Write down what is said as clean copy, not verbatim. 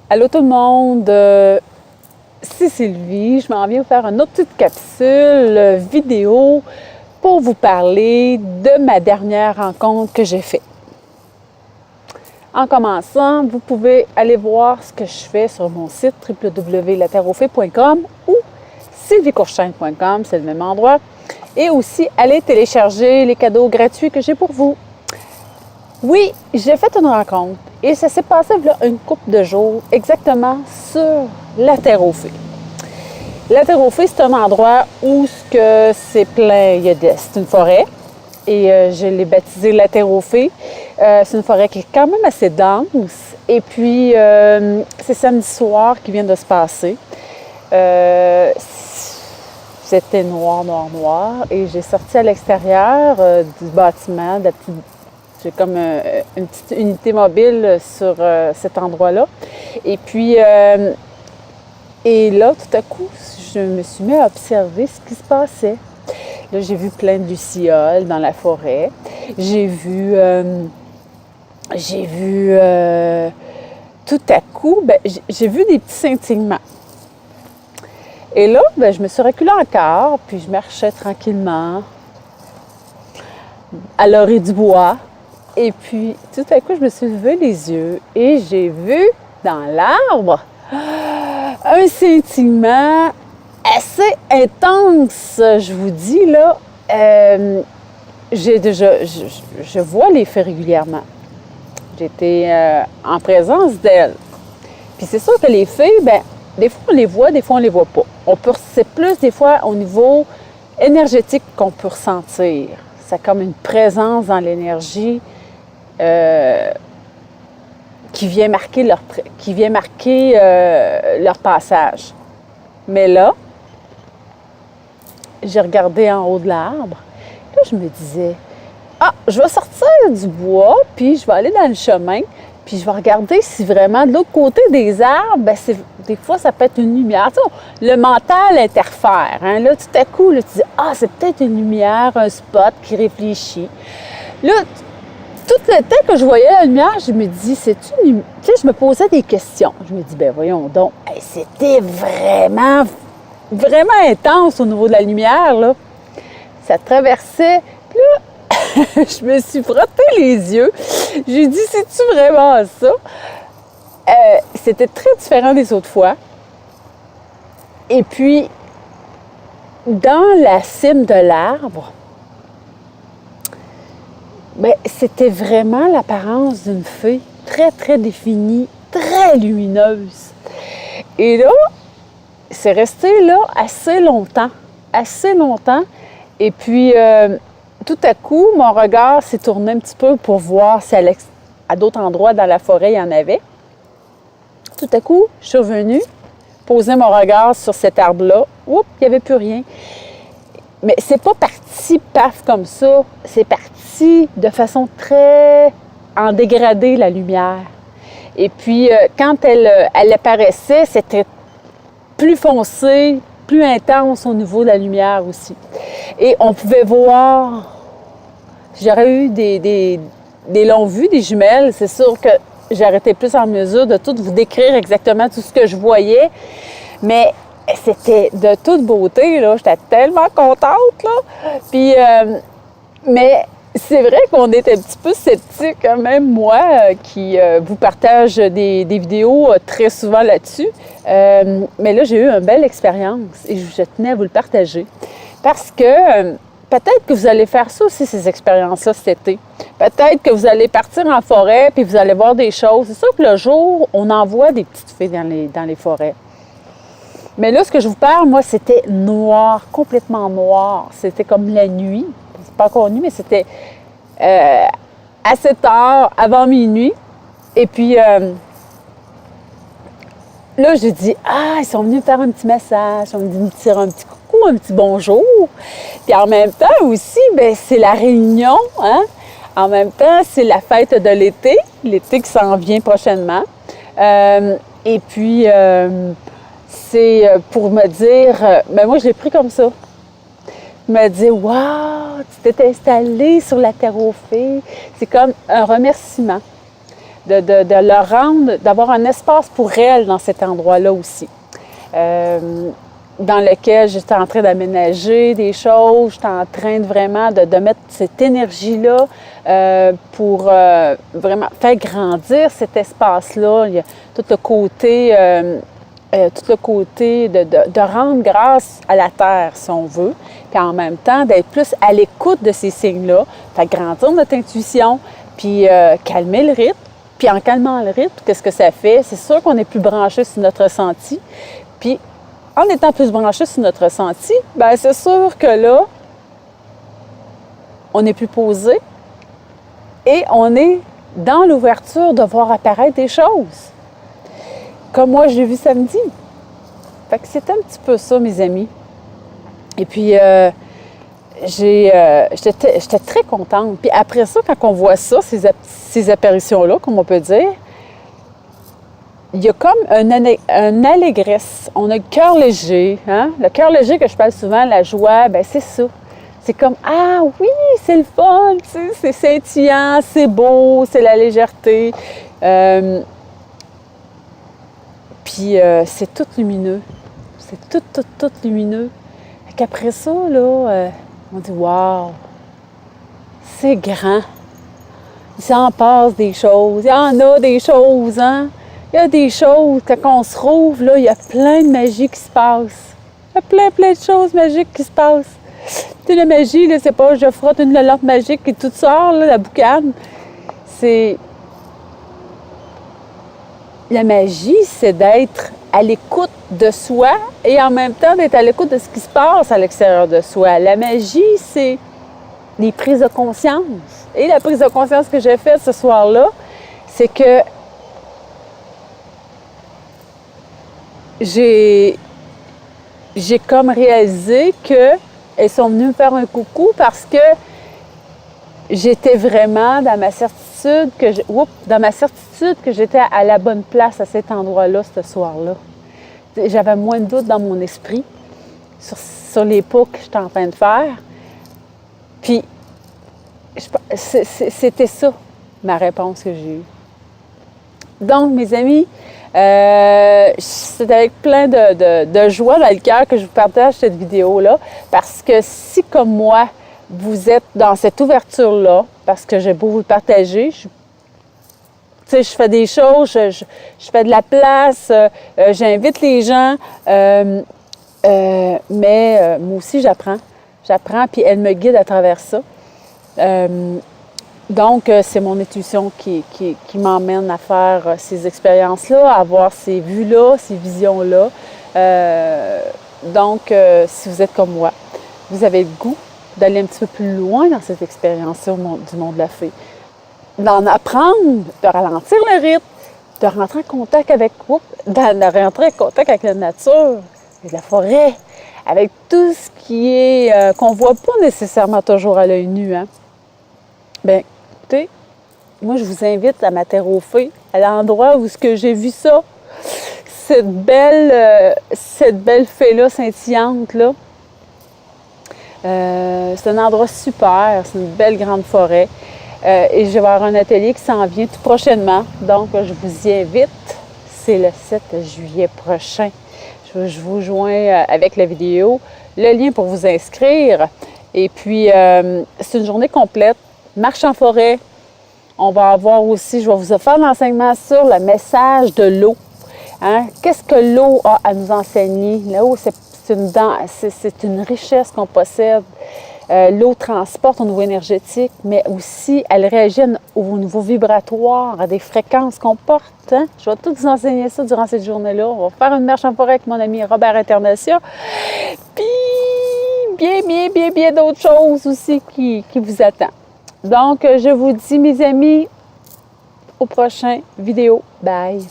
Allô tout le monde, c'est Sylvie. Je m'en viens vous faire une autre petite capsule vidéo pour vous parler de ma dernière rencontre que j'ai faite. En commençant, vous pouvez aller voir ce que je fais sur mon site www.latarofée.com ou sylviecourchaine.com, c'est le même endroit. Et aussi, aller télécharger les cadeaux gratuits que j'ai pour vous. Oui, j'ai fait une rencontre et ça s'est passé là, une couple de jours exactement sur la Terre aux Fées. La Terre aux Fées, c'est un endroit où c'est plein, c'est une forêt et je l'ai baptisé la Terre aux Fées. C'est une forêt qui est quand même assez dense et puis c'est samedi soir qui vient de se passer. C'était noir et j'ai sorti à l'extérieur du bâtiment, de la petite. J'ai comme une petite unité mobile sur cet endroit-là. Et puis, et là, tout à coup, je me suis mis à observer ce qui se passait. Là, j'ai vu plein de lucioles dans la forêt. J'ai vu tout à coup, j'ai vu des petits scintillements. Et là, je me suis reculée encore, puis je marchais tranquillement à l'orée du bois. Et puis, tout à coup, je me suis levé les yeux et j'ai vu dans l'arbre un scintillement assez intense. Je vous dis, là, je vois les fées régulièrement. J'étais en présence d'elles. Puis c'est sûr que les fées, des fois on les voit, des fois on les voit pas. C'est plus des fois au niveau énergétique qu'on peut ressentir. C'est comme une présence dans l'énergie. Qui vient marquer leur passage. Mais là, j'ai regardé en haut de l'arbre. Là, je me disais, je vais sortir du bois, puis je vais aller dans le chemin, puis je vais regarder si vraiment de l'autre côté des arbres, des fois, ça peut être une lumière. Tu sais, le mental interfère. Hein? Là, tout à coup, là, tu dis, c'est peut-être une lumière, un spot qui réfléchit. Là, tout le temps que je voyais la lumière, je me dis, c'est-tu une... Tu sais, je me posais des questions. Je me dis, voyons donc, c'était vraiment, vraiment intense au niveau de la lumière, là. Ça traversait. Puis là, je me suis frotté les yeux. J'ai dit, c'est-tu vraiment ça? C'était très différent des autres fois. Et puis, dans la cime de l'arbre, c'était vraiment l'apparence d'une fée, très, très définie, très lumineuse. Et là, c'est resté là assez longtemps. Et puis, tout à coup, mon regard s'est tourné un petit peu pour voir si à d'autres endroits dans la forêt, il y en avait. Tout à coup, je suis revenue, poser mon regard sur cet arbre-là. Oups, il n'y avait plus rien. Mais c'est pas parti paf comme ça. C'est parti de façon très en dégradé, la lumière. Et puis, quand elle apparaissait, c'était plus foncé, plus intense au niveau de la lumière aussi. Et on pouvait voir, j'aurais eu des longues vues, des jumelles, c'est sûr que j'aurais été plus en mesure de tout vous décrire exactement tout ce que je voyais, mais c'était de toute beauté, là. J'étais tellement contente, là. Puis, mais c'est vrai qu'on est un petit peu sceptique, hein? Même moi, qui vous partage des vidéos très souvent là-dessus. Mais là, j'ai eu une belle expérience et je tenais à vous le partager. Parce que peut-être que vous allez faire ça aussi, ces expériences-là, cet été. Peut-être que vous allez partir en forêt puis vous allez voir des choses. C'est sûr que le jour, on en voit des petites fées dans les forêts. Mais là, ce que je vous parle, moi, c'était noir, complètement noir. C'était comme la nuit. C'est pas encore nuit, mais c'était assez tard, avant minuit. Et puis, là, j'ai dit, ils sont venus me faire un petit massage. Ils sont venus me dire un petit coucou, un petit bonjour. Puis en même temps aussi, c'est la réunion, hein? En même temps, c'est la fête de l'été qui s'en vient prochainement. Et puis... c'est pour me dire, moi je l'ai pris comme ça. Me dire, waouh, tu t'es installé sur la Terre aux Fées. C'est comme un remerciement. de leur rendre, d'avoir un espace pour elles dans cet endroit-là aussi. Dans lequel j'étais en train d'aménager des choses, j'étais en train de mettre cette énergie-là pour vraiment faire grandir cet espace-là. Il y a tout le côté de rendre grâce à la Terre, si on veut, puis en même temps d'être plus à l'écoute de ces signes-là, faire grandir notre intuition, puis calmer le rythme. Puis en calmant le rythme, qu'est-ce que ça fait? C'est sûr qu'on est plus branché sur notre ressenti. Puis en étant plus branché sur notre ressenti, bien c'est sûr que là, on est plus posé et on est dans l'ouverture de voir apparaître des choses. Comme moi, je l'ai vu samedi. Fait que c'est un petit peu ça, mes amis. Et puis, j'étais très contente. Puis après ça, quand on voit ça, ces apparitions-là, comme on peut dire, il y a comme un allégresse. On a le cœur léger. Hein? Le cœur léger que je parle souvent, la joie, bien c'est ça. C'est comme, ah oui, c'est le fun, c'est scintillant, c'est beau, c'est la légèreté. Puis c'est tout lumineux. C'est tout lumineux. Fait qu'après ça, là, on dit, waouh, c'est grand. Il s'en passe des choses. Il y en a des choses, hein? Il y a des choses, quand on se rouvre, là, il y a plein de magie qui se passe. Il y a plein de choses magiques qui se passent. Tu sais, la magie, là, c'est pas je frotte une lampe magique et tout sort, là, la boucane. C'est... La magie, c'est d'être à l'écoute de soi et en même temps d'être à l'écoute de ce qui se passe à l'extérieur de soi. La magie, c'est les prises de conscience. Et la prise de conscience que j'ai faite ce soir-là, c'est que j'ai comme réalisé qu'elles sont venues me faire un coucou parce que j'étais vraiment dans ma certitude que j'étais à la bonne place à cet endroit-là, ce soir-là. J'avais moins de doute dans mon esprit sur les pas que j'étais en train de faire. Puis, c'était ça, ma réponse que j'ai eue. Donc, mes amis, c'est avec plein de joie dans le cœur que je vous partage cette vidéo-là, parce que si, comme moi, vous êtes dans cette ouverture-là, parce que j'ai beau vous le partager, je fais des choses, je fais de la place, j'invite les gens, mais moi aussi, j'apprends, puis elle me guide à travers ça. Donc, c'est mon intuition qui m'emmène à faire ces expériences-là, à avoir ces vues-là, ces visions-là. Donc, si vous êtes comme moi, vous avez le goût d'aller un petit peu plus loin dans cette expérience-là du monde de la fée. D'en apprendre, de ralentir le rythme, de rentrer en contact avec la nature, avec la forêt, avec tout ce qui est qu'on ne voit pas nécessairement toujours à l'œil nu. Hein? Bien, écoutez, moi, je vous invite à ma terre aux fées, à l'endroit où j'ai vu ça, cette belle fée-là scintillante-là. C'est un endroit super, c'est une belle grande forêt. Et je vais avoir un atelier qui s'en vient tout prochainement. Donc, je vous y invite. C'est le 7 juillet prochain. Je vous joins avec la vidéo, le lien pour vous inscrire. Et puis, c'est une journée complète. Marche en forêt. On va avoir aussi, je vais vous faire l'enseignement sur le message de l'eau. Hein? Qu'est-ce que l'eau a à nous enseigner? L'eau, c'est une richesse qu'on possède. L'eau transporte au niveau énergétique, mais aussi elle réagit au niveau vibratoire, à des fréquences qu'on porte. Hein? Je vais tout vous enseigner ça durant cette journée-là. On va faire une marche en forêt avec mon ami Robert Internacia. Puis, bien d'autres choses aussi qui vous attendent. Donc, je vous dis, mes amis, au prochain vidéo. Bye!